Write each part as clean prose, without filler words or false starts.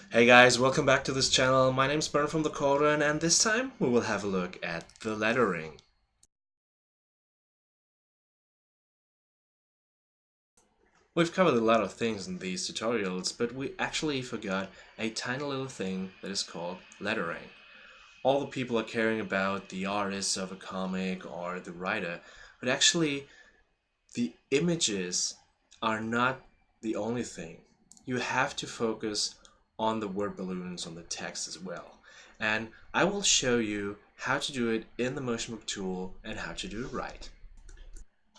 Hey guys, welcome back to this channel. My name's Bern from the Cauldron, and this time we will have a look at the lettering. We've covered a lot of things in these tutorials, but we actually forgot a tiny little thing that is called lettering. All the people are caring about the artist of a comic or the writer, but actually the images are not the only thing. You have to focus on the word balloons on the text as well. And I will show you how to do it in the motion book tool and how to do it right.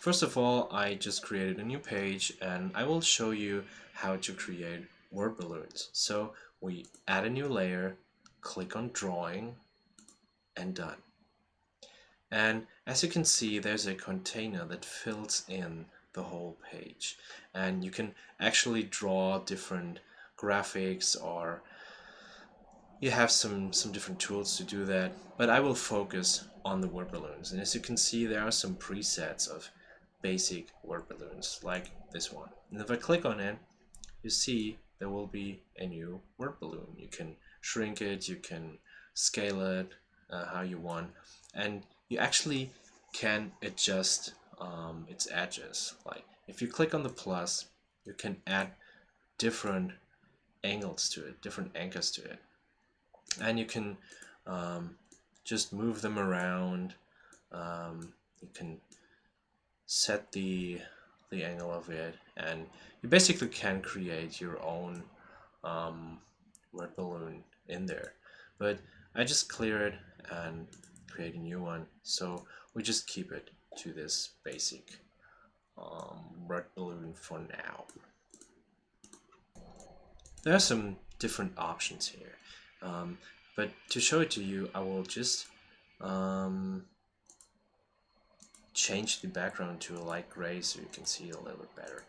First of all, I just created a new page and I will show you how to create word balloons. So we add a new layer, click on drawing, and done. And as you can see, there's a container that fills in the whole page. And you can actually draw different graphics, or you have some different tools to do that. But I will focus on the word balloons. And as you can see, there are some presets of basic word balloons, like this one. And if I click on it, you see there will be a new word balloon. You can shrink it, you can scale it how you want, and you actually can adjust its edges. Like if you click on the plus, you can add different angles to it, different anchors to it, and you can just move them around. You can set the angle of it, and you basically can create your own word balloon in there. But I just clear it and create a new one, so we just keep it to this basic word balloon for now. There are some different options here, but to show it to you, I will just change the background to a light gray so you can see it a little bit better.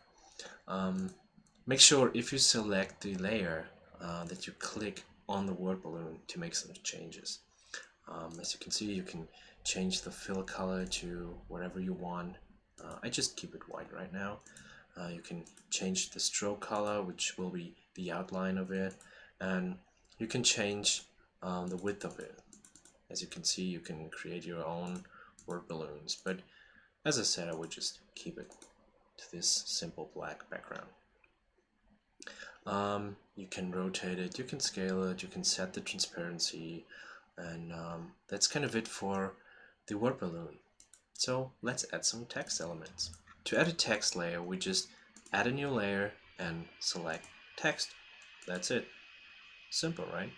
Make sure if you select the layer that you click on the word balloon to make some changes. As you can see, you can change the fill color to whatever you want. I just keep it white right now. You can change the stroke color, which will be the outline of it, and you can change the width of it. As you can see, you can create your own word balloons, but as I said, I would just keep it to this simple black background. You can rotate it, you can scale it, you can set the transparency, and that's kind of it for the word balloon. So let's add some text elements. To add a text layer, we just add a new layer and select text. That's it. Simple, right?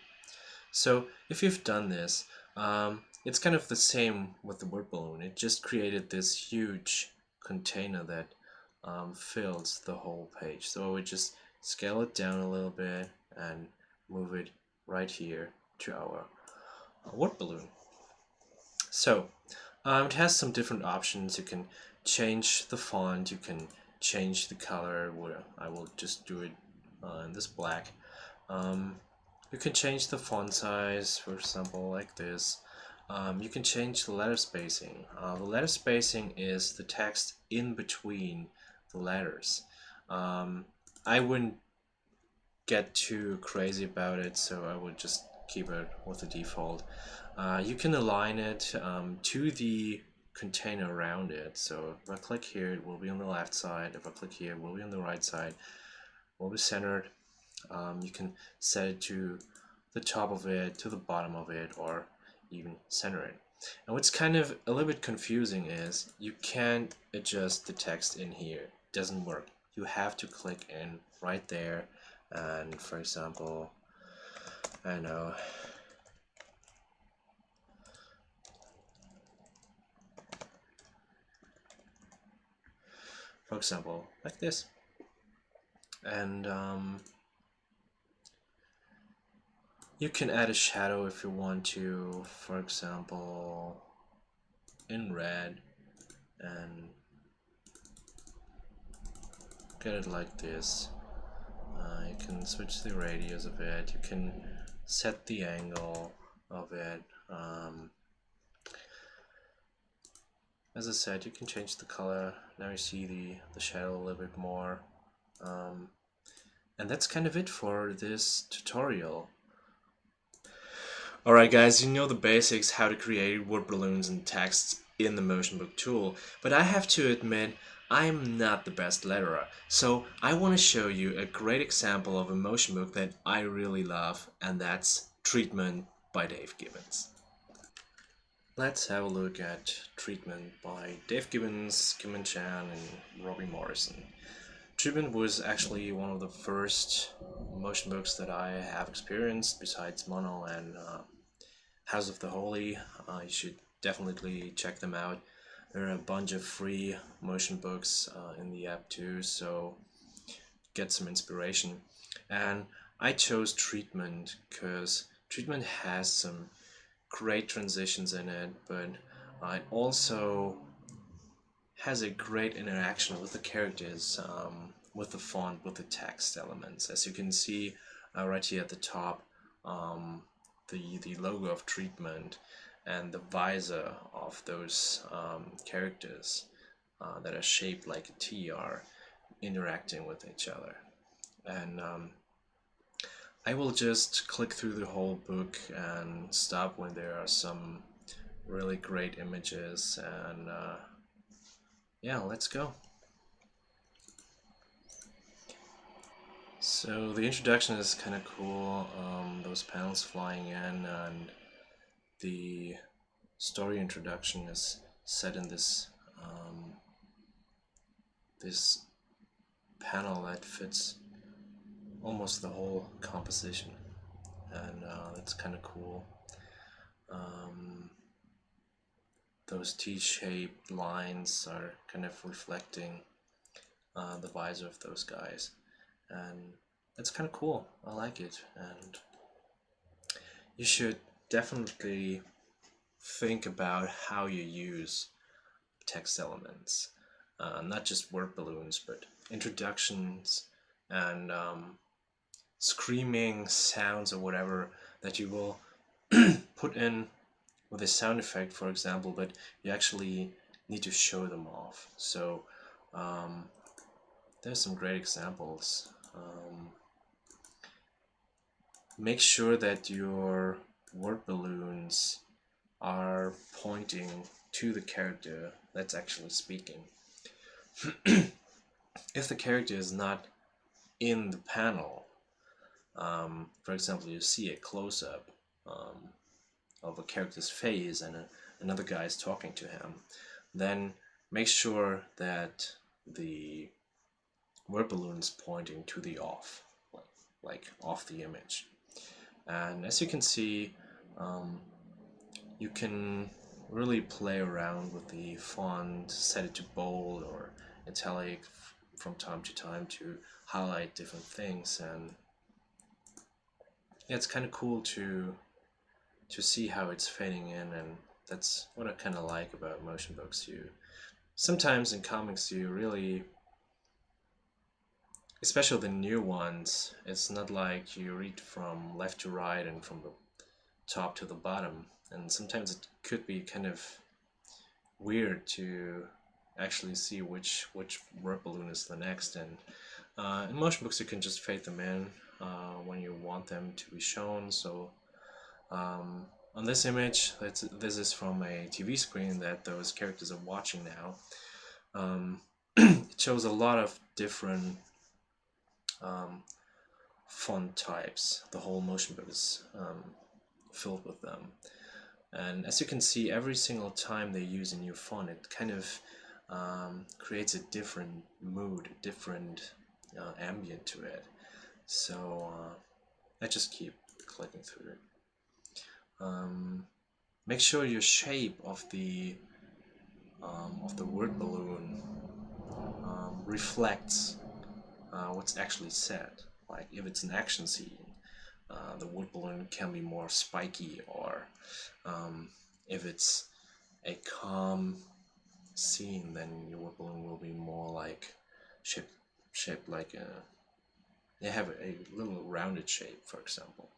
So if you've done this, it's kind of the same with the word balloon. It just created this huge container that fills the whole page. So we just scale it down a little bit and move it right here to our word balloon. So it has some different options. You can change the font, you can change the color. I will just do it in this black. You can change the font size, for example, like this. You can change the letter spacing. The letter spacing is the text in between the letters. I wouldn't get too crazy about it, so I would just keep it with the default. You can align it to the container around it. So if I click here, it will be on the left side. If I click here, it will be on the right side. It will be centered. You can set it to the top of it, to the bottom of it, or even center it. And what's kind of a little bit confusing is you can't adjust the text in here. It doesn't work. You have to click in right there, and for example, I know, for example, like this. And you can add a shadow if you want to, for example, in red, and get it like this. You can switch the radius of it, you can set the angle of it. As I said, you can change the color. Now you see the shadow a little bit more. And that's kind of it for this tutorial. Alright guys, you know the basics, how to create word balloons and text in the motion book tool, but I have to admit I'm not the best letterer, so I want to show you a great example of a motion book that I really love, and that's Treatment by Dave Gibbons. Let's have a look at Treatment by Dave Gibbons, Kim Chan, and Robbie Morrison. Treatment was actually one of the first motion books that I have experienced besides Mono and House of the Holy. You should definitely check them out. There are a bunch of free motion books in the app too, so get some inspiration. And I chose Treatment because Treatment has some great transitions in it, but it also has a great interaction with the characters, with the font, with the text elements. As you can see right here at the top, the logo of Treatment and the visor of those characters that are shaped like a T are interacting with each other. And I will just click through the whole book and stop when there are some really great images, and yeah, let's go. So the introduction is kind of cool, those panels flying in, and the story introduction is set in this panel that fits almost the whole composition, and that's kind of cool. Um, those T-shaped lines are kind of reflecting the visor of those guys, and it's kind of cool. I like it, and you should definitely think about how you use text elements, not just word balloons, but introductions and screaming sounds or whatever that you will put in with a sound effect, for example, but you actually need to show them off. So there's some great examples. Make sure that your word balloons are pointing to the character that's actually speaking. If the character is not in the panel, for example, you see a close-up of a character's face and another guy is talking to him, then make sure that the word balloon is pointing to the off, like off the image. And as you can see, you can really play around with the font, set it to bold or italic from time to time to highlight different things, and yeah, it's kind of cool to see how it's fading in, and that's what I kind of like about motion books. You sometimes in comics you really, especially the new ones, it's not like you read from left to right and from the top to the bottom, and sometimes it could be kind of weird to actually see which word balloon is the next. And in motion books you can just fade them in when you want them to be shown. So on this image, this is from a TV screen that those characters are watching now. It shows a lot of different font types. The whole motion book is filled with them. And as you can see, every single time they use a new font, it kind of creates a different mood, a different ambient to it. So I just keep clicking through it. Make sure your shape of the word balloon reflects what's actually said. Like if it's an action scene, the wood balloon can be more spiky, or if it's a calm scene, then your wood balloon will be more like shaped like a, they have a little rounded shape, for example.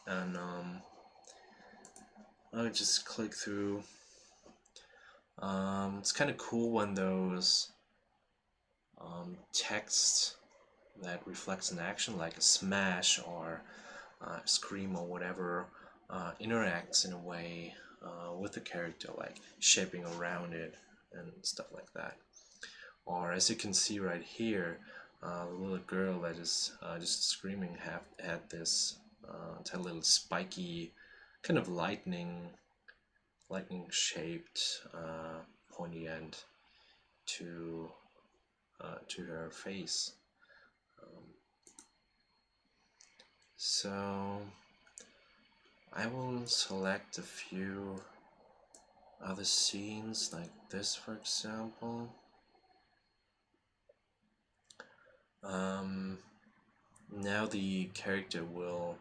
And I just click through. It's kind of cool when those text that reflects an action like a smash or scream or whatever interacts in a way with the character, like shaping around it and stuff like that. Or as you can see right here, the little girl that is just screaming had this little spiky kind of lightning shaped pointy end to her face. Um, so I will select a few other scenes like this, for example. Now the character will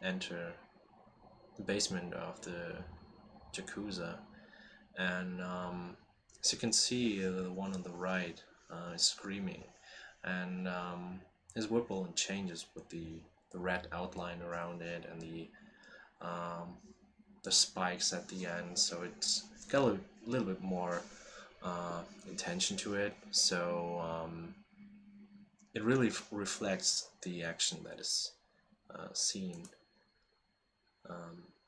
enter the basement of the Yakuza, and as you can see, the one on the right is screaming, and his weapon changes with the red outline around it and um, the spikes at the end, so it's got a little bit more intention to it. So it really reflects the action that is seen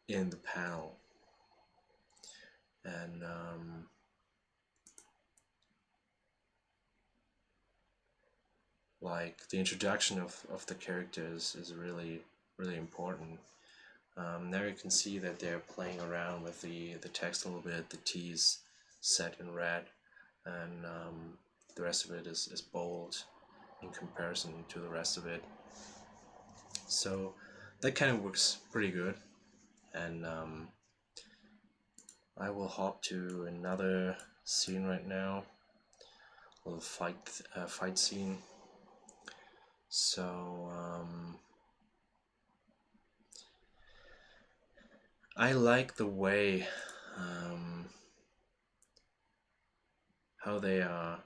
in the panel, and like the introduction of the characters is really important. Now you can see that they're playing around with the text a little bit. The T is set in red, and the rest of it is bold in comparison to the rest of it. So that kind of works pretty good. And I will hop to another scene right now, a little fight scene. So I like the way how they are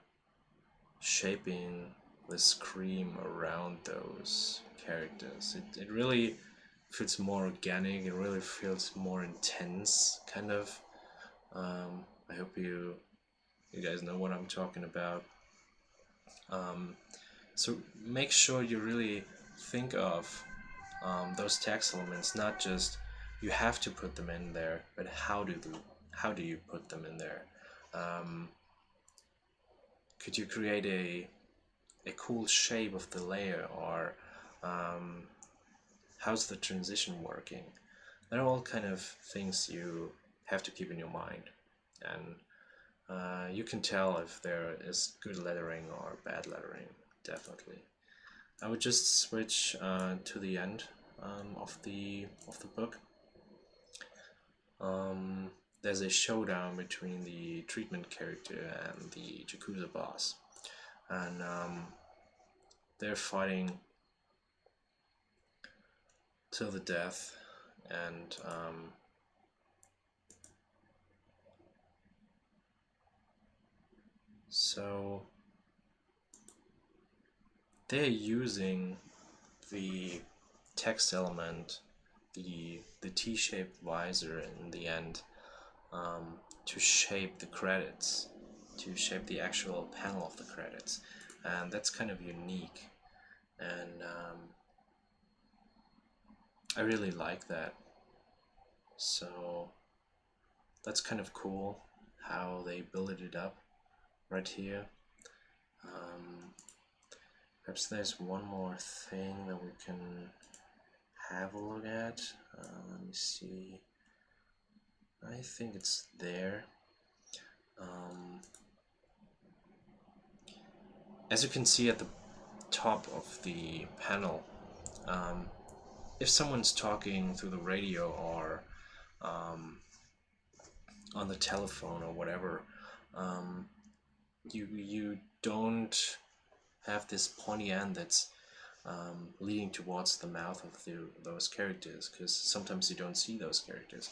shaping the scream around those characters. It really feels more organic. It really feels more intense, kind of. I hope you guys know what I'm talking about. So make sure you really think of those text elements, not just you have to put them in there, but how do you put them in there? Um, could you create a cool shape of the layer, or how's the transition working? They're all kind of things you have to keep in your mind, and you can tell if there is good lettering or bad lettering, definitely. I would just switch to the end of the book. There's a showdown between the treatment character and the Yakuza boss, and they're fighting till the death, and so they're using the text element, the T-shaped visor in the end, to shape the credits, to shape the actual panel of the credits, and that's kind of unique, and I really like that. So that's kind of cool how they built it up right here. Perhaps there's one more thing that we can have a look at. Let me see. I think it's there. As you can see at the top of the panel, if someone's talking through the radio or on the telephone or whatever, you don't have this pointy end that's leading towards the mouth of those characters, because sometimes you don't see those characters,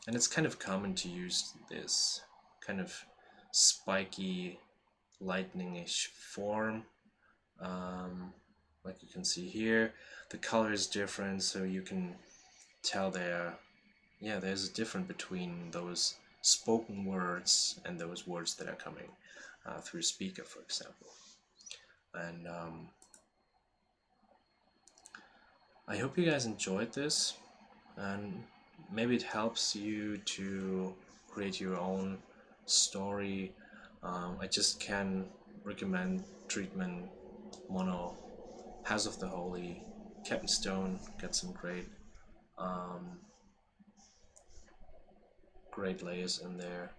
and it's kind of common to use this kind of spiky lightning-ish form, like you can see here. The color is different, so you can tell there's a difference between those spoken words and those words that are coming through speaker, for example. And I hope you guys enjoyed this, and maybe it helps you to create your own story. I just can recommend Treatment, Mono, House of the Holy, Captain Stone. Got some um, great layers in there.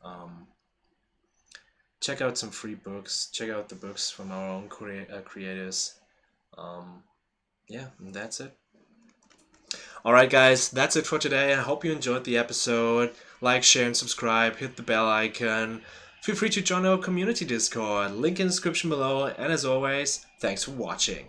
Um, Check out some free books. Check out the books from our own creators. Um, yeah, and that's it. Alright, guys, that's it for today. I hope you enjoyed the episode. Like, share, and subscribe. Hit the bell icon. Feel free to join our community Discord. Link in the description below. And as always, thanks for watching.